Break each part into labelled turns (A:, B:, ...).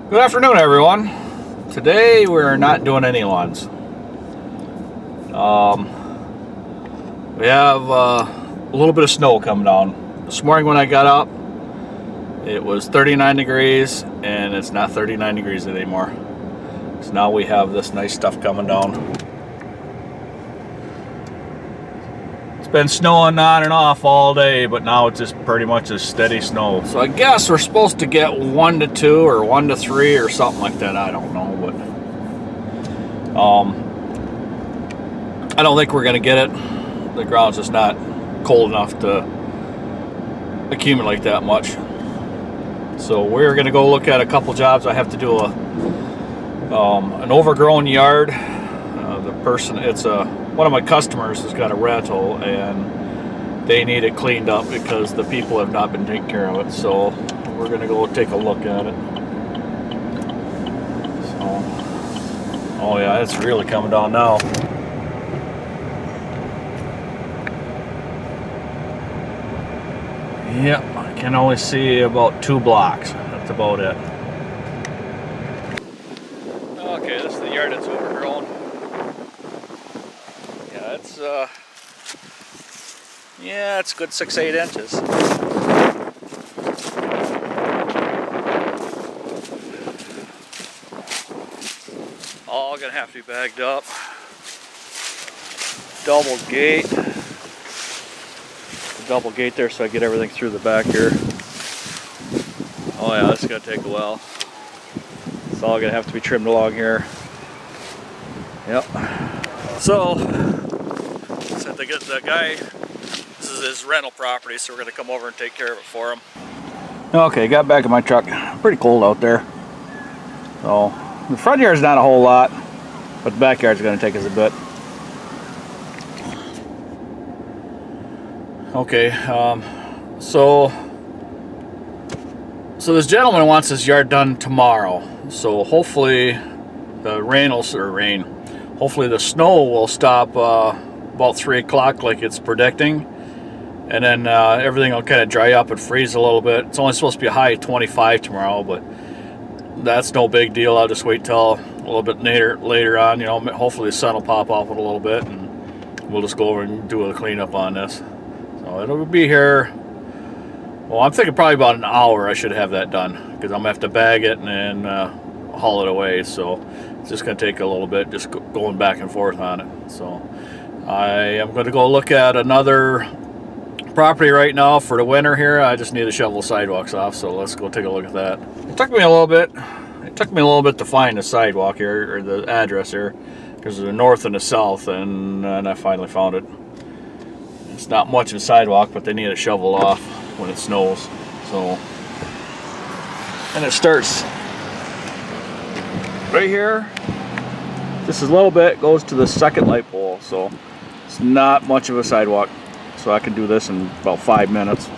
A: Good afternoon, everyone. Today we're not doing any lawns. We have a little bit of snow coming down. This morning when I got up, it was 39 degrees, and it's not 39 degrees anymore. So now we have this nice stuff coming down. It's been snowing on and off all day, but now it's just pretty much a steady snow. So I guess we're supposed to get 1 to 2 or 1 to 3 or something like that. I don't know, but I don't think we're gonna get it. The ground's just not cold enough to accumulate that much. So we're gonna go look at a couple jobs. I have to do an overgrown yard. One of my customers has got a rental and they need it cleaned up because the people have not been taking care of it. So we're gonna go take a look at it. So, oh yeah, it's really coming down now. Yep, I can only see about 2 blocks. That's about it. Okay, this is the yard that's overgrown. Yeah, it's a good 6-8 inches. All gonna have to be bagged up. Double gate there so I get everything through the back here. Oh yeah, this is gonna take a while. It's all gonna have to be trimmed along here. Yep. So said the guy, this is his rental property, so we're gonna come over and take care of it for him. Okay, got back in my truck. Pretty cold out there. So the front yard's not a whole lot, but the backyard's gonna take us a bit. Okay, so this gentleman wants his yard done tomorrow. So hopefully hopefully the snow will stop about 3 o'clock like it's predicting, and then everything will kind of dry up and freeze a little bit. It's only supposed to be a high 25 tomorrow, but that's no big deal. I'll just wait till a little bit later on. You know, hopefully the sun will pop off it a little bit, and we'll just go over and do a cleanup on this. So it'll be here. Well, I'm thinking probably about an hour I should have that done, because I'm gonna have to bag it and then haul it away. So it's just gonna take a little bit, just going back and forth on it. So I am going to go look at another property right now for the winter here. I just need to shovel sidewalks off, so let's go take a look at that. It took me a little bit to find the sidewalk here, or the address here, because there's the north and the south, and I finally found it. It's not much of a sidewalk, but they need it shoveled off when it snows. So, and it starts right here. This is a little bit, goes to the second light pole, so it's not much of a sidewalk. So I can do this in about 5 minutes.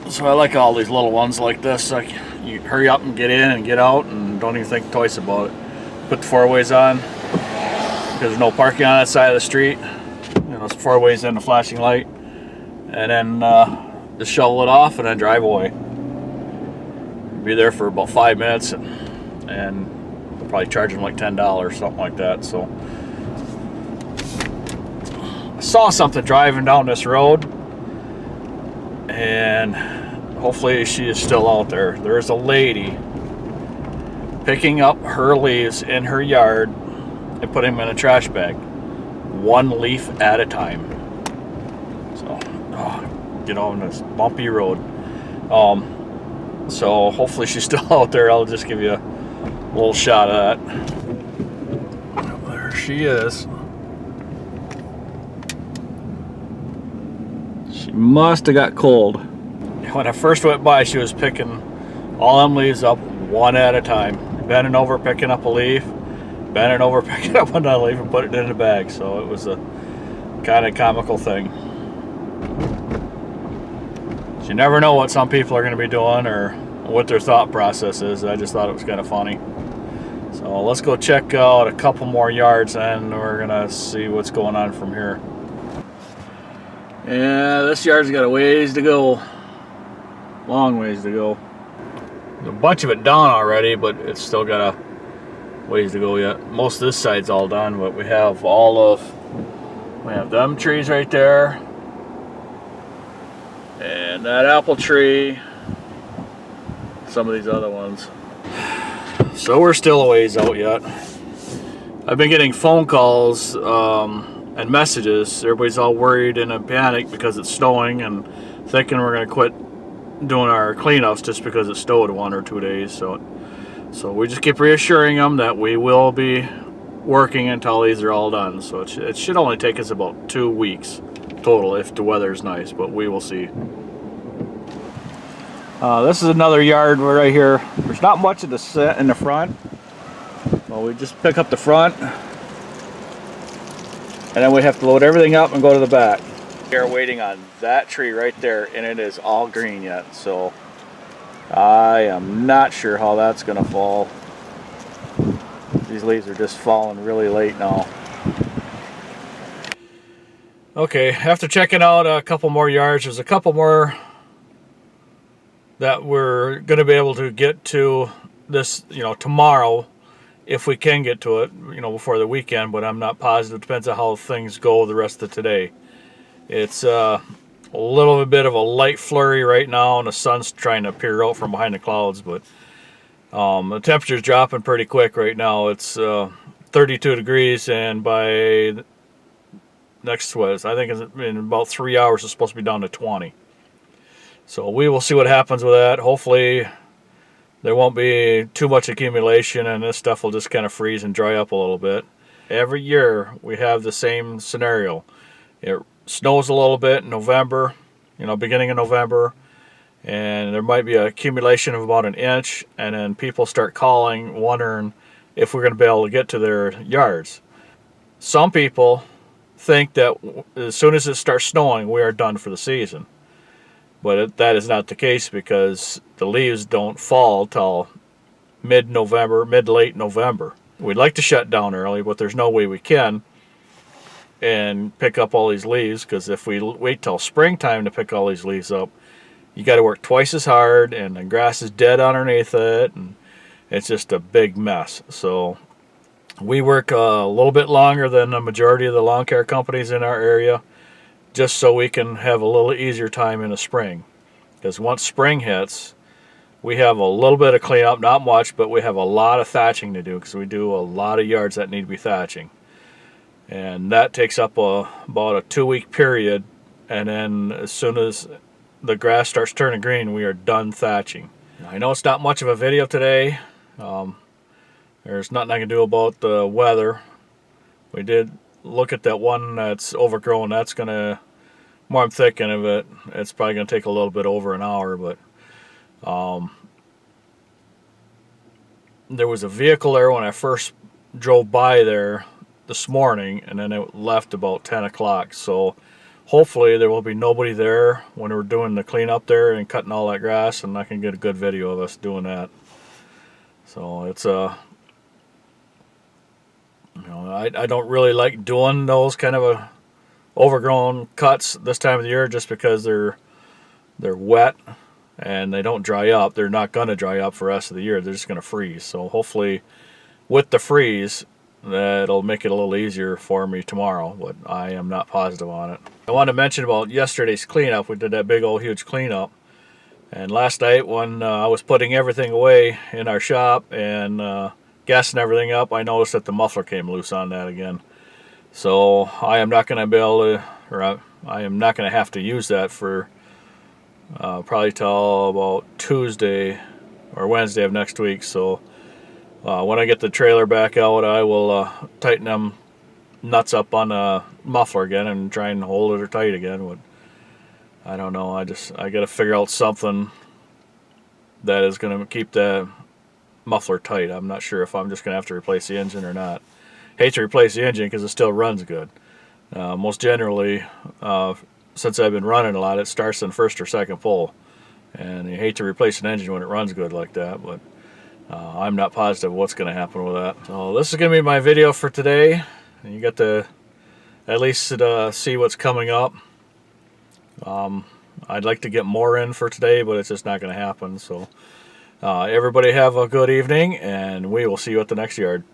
A: So I like all these little ones like this. Like, you hurry up and get in and get out and don't even think twice about it. Put the 4-ways on, because there's no parking on that side of the street. You know, it's 4-ways in the flashing light. And then just shovel it off and then drive away. Be there for about 5 minutes and probably charge them like $10, something like that. So I saw something driving down this road, and hopefully she is still out there. There's a lady picking up her leaves in her yard and putting them in a trash bag, 1 leaf at a time. So you know, on this bumpy road. So hopefully she's still out there. I'll just give you a little shot of that. There she is. She must have got cold. When I first went by, she was picking all them leaves up 1 at a time. Bending over, picking up a leaf. Bending over, picking up another leaf and putting it in a bag. So it was a kind of comical thing. So you never know what some people are going to be doing or what their thought process is. I just thought it was kind of funny. So let's go check out a couple more yards and we're going to see what's going on from here. Yeah, this yard's got a ways to go. Long ways to go. a bunch of it down already, but it's still got a ways to go yet. Most of this side's all done, but we have them trees right there, and that apple tree, some of these other ones. So we're still a ways out yet. I've been getting phone calls and messages. Everybody's all worried and in panic because it's snowing and thinking we're going to quit doing our cleanups just because it snowed 1 or 2 days. So we just keep reassuring them that we will be working until these are all done. So it should only take us about 2 weeks total if the weather's nice, but we will see. This is another yard right here. There's not much of the set in the front. Well, we just pick up the front, and then we have to load everything up and go to the back. We're waiting on that tree right there, and it is all green yet, so I am not sure how that's going to fall. These leaves are just falling really late now. Okay, after checking out a couple more yards, there's a couple more that we're going to be able to get to this, tomorrow, if we can get to it, before the weekend, but I'm not positive. Depends on how things go the rest of today. It's a little bit of a light flurry right now, and the sun's trying to peer out from behind the clouds, but the temperature's dropping pretty quick right now. It's 32 degrees, and by next, I think in about 3 hours, it's supposed to be down to 20. So we will see what happens with that. Hopefully there won't be too much accumulation, and this stuff will just kind of freeze and dry up a little bit. Every year we have the same scenario. It snows a little bit in November, beginning of November, and there might be an accumulation of about 1 inch, and then people start calling, wondering if we're going to be able to get to their yards. Some people think that as soon as it starts snowing, we are done for the season. But that is not the case, because the leaves don't fall till mid-late November. We'd like to shut down early, but there's no way we can and pick up all these leaves, because if we wait till springtime to pick all these leaves up, you got to work twice as hard, and the grass is dead underneath it, and it's just a big mess. So we work a little bit longer than the majority of the lawn care companies in our area, just so we can have a little easier time in the spring. Because once spring hits, we have a little bit of cleanup, not much, but we have a lot of thatching to do, because we do a lot of yards that need to be thatching. And that takes up about a 2-week period, and then as soon as the grass starts turning green, we are done thatching. I know it's not much of a video today. There's nothing I can do about the weather. We did look at that one that's overgrown. That's gonna, more I'm thinking of it, it's probably gonna take a little bit over an hour, but there was a vehicle there when I first drove by there this morning, and then it left about 10 o'clock. So hopefully there will be nobody there when we're doing the cleanup there and cutting all that grass, and I can get a good video of us doing that. So it's I don't really like doing those kind of overgrown cuts this time of the year, just because they're wet and they don't dry up. They're not going to dry up for the rest of the year. They're just going to freeze. So hopefully with the freeze, that'll make it a little easier for me tomorrow, but I am not positive on it. I wanted to mention about yesterday's cleanup. We did that big old huge cleanup, and last night when I was putting everything away in our shop and gassing everything up, I noticed that the muffler came loose on that again. So I am not going to be able to, or I am not going to have to use that for probably till about Tuesday or Wednesday of next week. So when I get the trailer back out, I will tighten them nuts up on the muffler again and try and hold it tight again. But I don't know. I got to figure out something that is going to keep the muffler tight. I'm not sure if I'm just going to have to replace the engine or not. Hate to replace the engine because it still runs good. Most generally, since I've been running a lot, it starts in first or second pull, and you hate to replace an engine when it runs good like that, but I'm not positive what's going to happen with that. So this is going to be my video for today. You get to at least see what's coming up. I'd like to get more in for today, but it's just not going to happen. So Everybody have a good evening, and we will see you at the next yard.